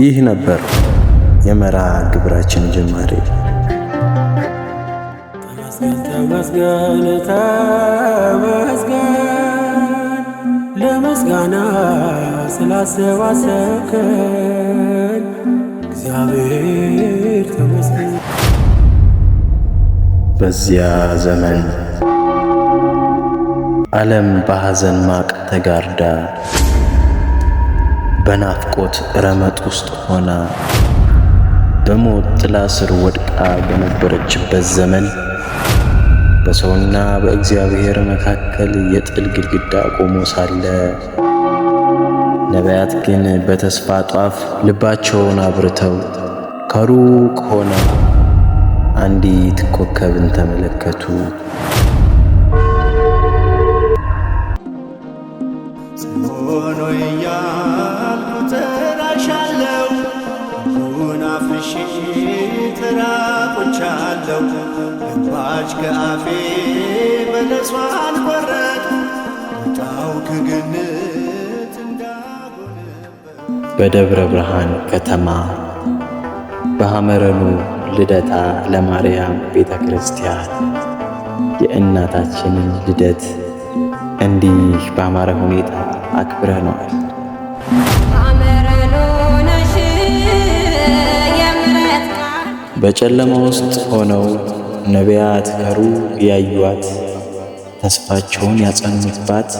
ይህ ነበር የመርሃ ግብራችን ጅማሬ። ተመስገን ተመስገን ለምስጋና ስላሰባሰብከን እግዚአብሔር ተመስገን። በዚያ ዘመን ዓለም በሐዘን ማቅ ተጋርዳ በናፍቆት ረመጥ ውስጥ ሆና በሞት ጥላ ስር ወድቃ በነበረችበት ዘመን በሰውና በእግዚአብሔር መካከል የጥል ግድግዳ ቆሞ ሳለ ነቢያት ግን በተስፋ ጧፍ ልባቸውን አብርተው ከሩቅ ሆነው አንዲት ኮከብን ተመለከቱ። ሆኖ እያልኩ ተራሻለሁ፣ ሁን አፍሼ ተራቆቻለሁ። ገባች ከአፌ በለሷን ቆረጥ ወጣው ከገነት እንዳጎነበ። በደብረ ብርሃን ከተማ በሐመረኑ ልደታ ለማርያም ቤተ ክርስቲያን የእናታችንን ልደት እንዲህ ባማረ ሁኔታ አክብረነዋል። በጨለማ ውስጥ ሆነው ነቢያት ከሩቅ ያዩአት ተስፋቸውን ያጸኑባት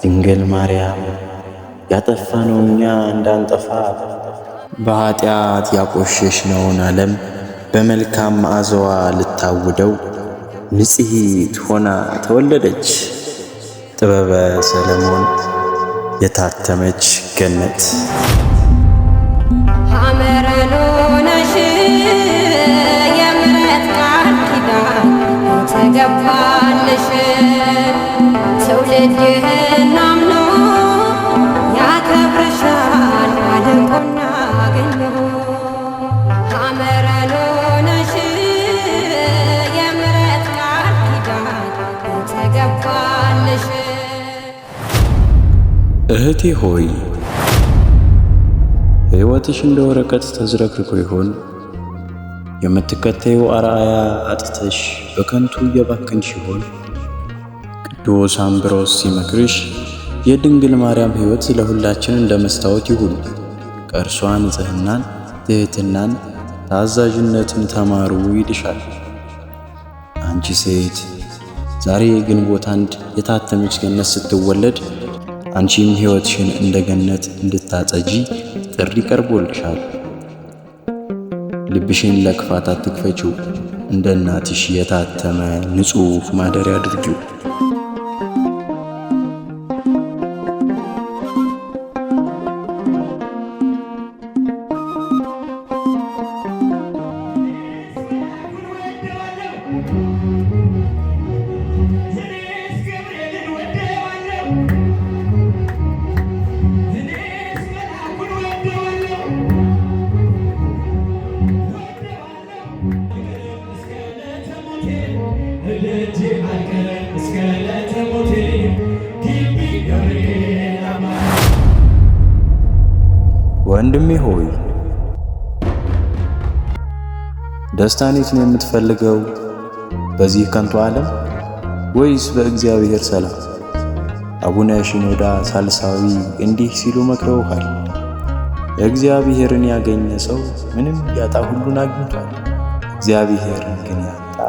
ድንግል ማርያም ያጠፋነው እኛ እንዳንጠፋ በኃጢአት ያቆሸሽነውን ዓለም በመልካም መዓዛዋ ልታውደው ንጽሕት ሆና ተወለደች። ጥበበ ሰለሞን የታተመች ገነት ሐመረኖነሽ የምሕረት ቃል ኪዳን ተገባልሽ። ትውልድህን አምኖ ያከብርሻል አድንቆና ገኖ። ሐመረኖነሽ የምሕረት ቃል ኪዳን ተገባልሽ። እህቴ ሆይ ሕይወትሽ እንደ ወረቀት ተዝረክርኮ ይሆን? የምትከተዩ አርአያ አጥተሽ በከንቱ እየባከንሽ ይሆን? ቅዱስ አምብሮስ ሲመክርሽ የድንግል ማርያም ሕይወት ለሁላችን እንደ መስታወት ይሁን። ከእርሷ ንጽሕናን፣ ትሕትናን፣ ታዛዥነትን ተማሩ ይልሻል። አንቺ ሴት ዛሬ ግንቦት 1 የታተመች ገነት ስትወለድ አንቺም ሕይወትሽን እንደ ገነት እንድታጸጂ ጥሪ ቀርቦልሻል። ልብሽን ለክፋት አትክፈቺው፣ እንደ እናትሽ የታተመ ንጹሕ ማደሪያ አድርጊው። ወንድሜ ሆይ ደስታን የት ነው የምትፈልገው? በዚህ ከንቱ ዓለም ወይስ በእግዚአብሔር ሰላም? አቡነ ሽኖዳ ሳልሳዊ እንዲህ ሲሉ መክረውሃል። እግዚአብሔርን ያገኘ ሰው ምንም ቢያጣ ሁሉን አግኝቷል። እግዚአብሔርን ግን ያጣ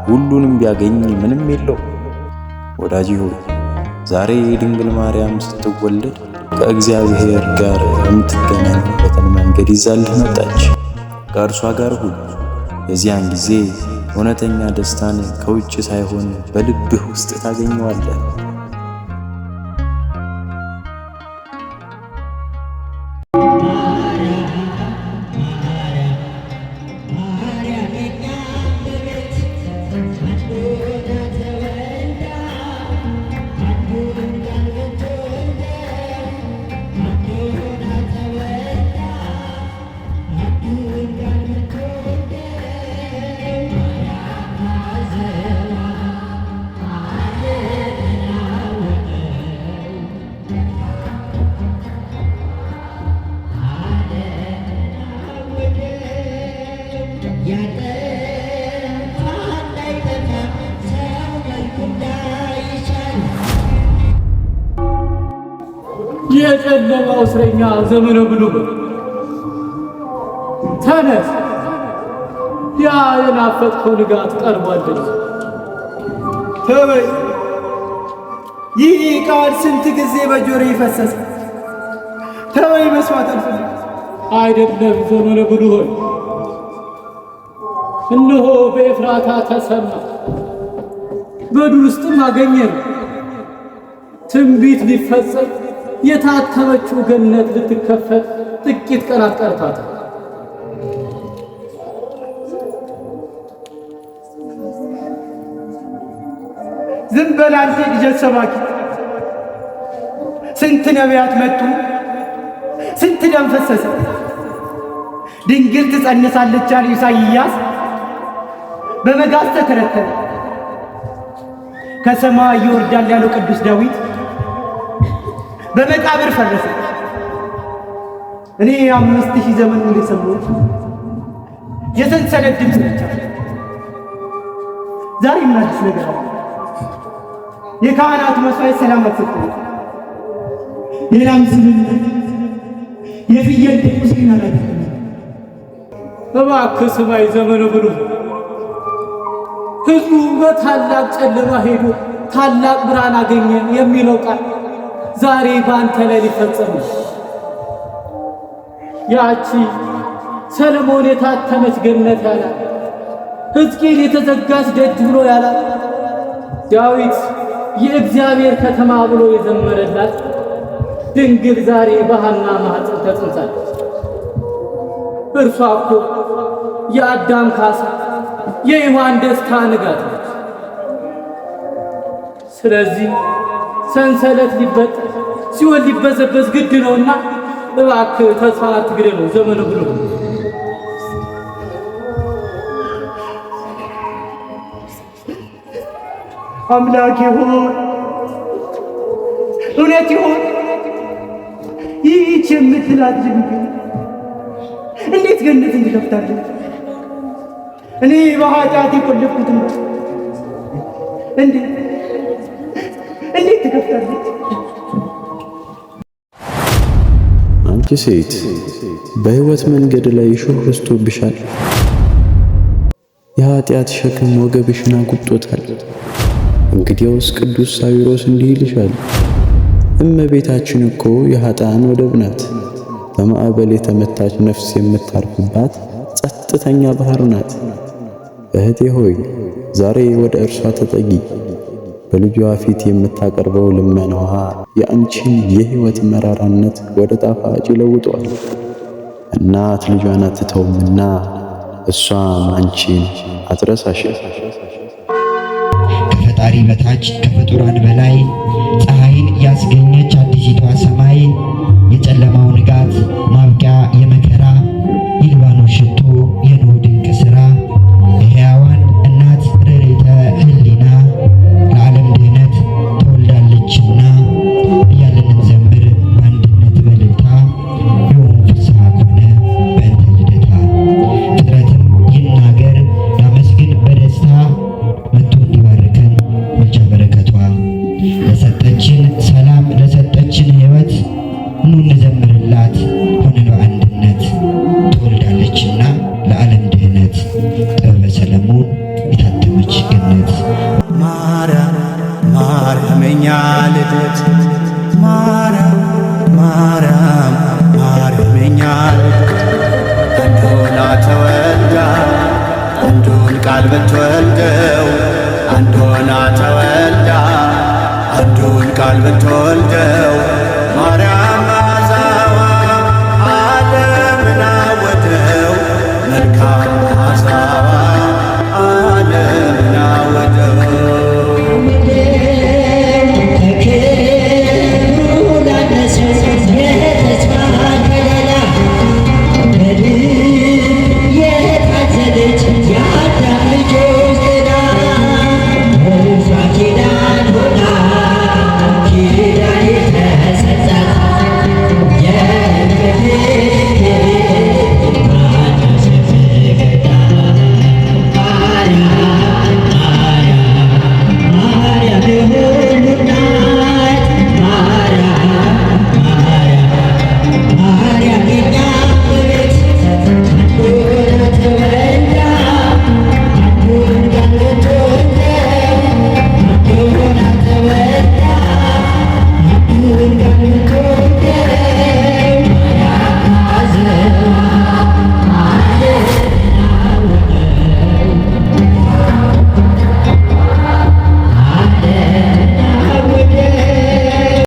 ሁሉንም ቢያገኝ ምንም የለው። ወዳጅ ሆይ ዛሬ ድንግል ማርያም ስትወለድ ከእግዚአብሔር ጋር የምትገናኝበትን መንገድ ይዛልህ መጣች። ከእርሷ ጋር ሁን። የዚያን ጊዜ እውነተኛ ደስታን ከውጭ ሳይሆን በልብህ ውስጥ ታገኘዋለህ። የጨለማው እስረኛ ዘመነ ብሉዕ ተነስ፣ ያ የናፈቅከው ንጋት ቀርቧልና። ተወይ፣ ይህ ቃል ስንት ጊዜ በጆሮዬ ፈሰሰ። ተወይ፣ መስማት አልፈልግም። አይደለም ዘመነ ብሉዕ ሆይ፣ እነሆ በኤፍራታ ተሰማ፣ በዱር ውስጥም አገኘን። ትንቢት ሊፈጸም የታተመችው ገነት ልትከፈት ጥቂት ቀናት ቀርቷታል። ዝም በል አንተ የቅዠት ሰባኪ! ስንት ነቢያት መጡ፣ ስንት ደም ፈሰሰ። ድንግል ትጸንሳለች አለ ኢሳይያስ፣ በመጋዝ ተተረተረ። ከሰማይ ይወርዳል ያለው ቅዱስ ዳዊት በመቃብር ፈረሰ። እኔ 5000 ዘመን ሙሉ የሰማሁት የሰንሰለት ድምፅ ብቻ። ዛሬ ምን አዲስ ነገር አለ? የካህናቱ መስዋዕት ሰላም አልሰጠም። የላም ስምነት፣ የፍየል ድቁስ ግን አላደረገም። እባክህ ስማኝ ዘመነ ብሉዕ፣ ሕዝቡ በታላቅ ጨለማ ሄዶ ታላቅ ብርሃን አገኘ የሚለው ቃል ዛሬ በአንተ ላይ ሊፈጸም ነው። ያቺ ሰለሞን የታተመች ገነት ያላት፣ ሕዝቅኤል የተዘጋች ደጅ ብሎ ያላት፣ ዳዊት የእግዚአብሔር ከተማ ብሎ የዘመረላት ድንግል ዛሬ በሐና ማኅፀን ተጸንሳለች። እርሷ እኮ የአዳም ካሳ የሔዋን ደስታ ንጋት ነች። ስለዚህ ሰንሰለት ሊበጠስ ሲኦል ሊበዘበዝ ግድ ነውና እባክህ ተስፋ አትግደለው ዘመነ ብሉዕ። አምላኬ ሆይ እውነት ይሆን ይህች የምትላት ድንግል እንዴት ገነት እንድከፍታለች? እኔ በኃጢአት የቆለፍኩትን እንዴት ትከፍታለች? አንቺ ሴት በሕይወት መንገድ ላይ እሾህ በዝቶብሻል። የኃጢአት ሸክም ወገብሽን አጉጦታል። እንግዲያውስ ቅዱስ ሳዊሮስ እንዲህ ይልሻል፣ እመቤታችን እኮ የኃጥአን ወደብ ናት። በማዕበል የተመታች ነፍስ የምታርፍባት ጸጥተኛ ባህር ናት። እህቴ ሆይ ዛሬ ወደ እርሷ ተጠጊ። በልጇ ፊት የምታቀርበው ልመናዋ የአንቺን የሕይወት መራራነት ወደ ጣፋጭ ይለውጠዋል። እናት ልጇን አትተውምና እሷም አንቺን አትረሳሽም። ከፈጣሪ በታች ከፍጡራን በላይ ፀሐይን ያስገኘች አዲሲቷ ሰማይ የጨለማው ንጋት ማብቂያ የመከራ የሊባኖስ ሽቶ የኖህ ድንቅ ሥራ የሕያዋን እናት ርሬተ ሕሊና ለዓለም ድኅነት ተወልዳለችና እያለን እንዘምር በአንድነት በልልታ ዮም ፍስሐ ኮነ በእንተ ልደታ። ፍጥረትም ይናገር ያመስግን በደስታ መጥቶ እንዲባርከን ምልጃ በረከቷ ለሰጠችን ሰላም ለሰጠችን ሕይወት ኑ እንዘምርላት ሆነን በአንድነት ትወልዳለችና ለዓለም ድኅነት ጥበበ ሰለሞን የታተመች ገነት ማርያም ማርያም የኛ ልደት ማርያም ማርያም ማርያም የኛ ልደት አንድ ሆና ተወልዳ አንዱን ቃል ብትወልደው አንድ ሆና ተወልዳ አንዱን ቃል ብትወልደው ማርያም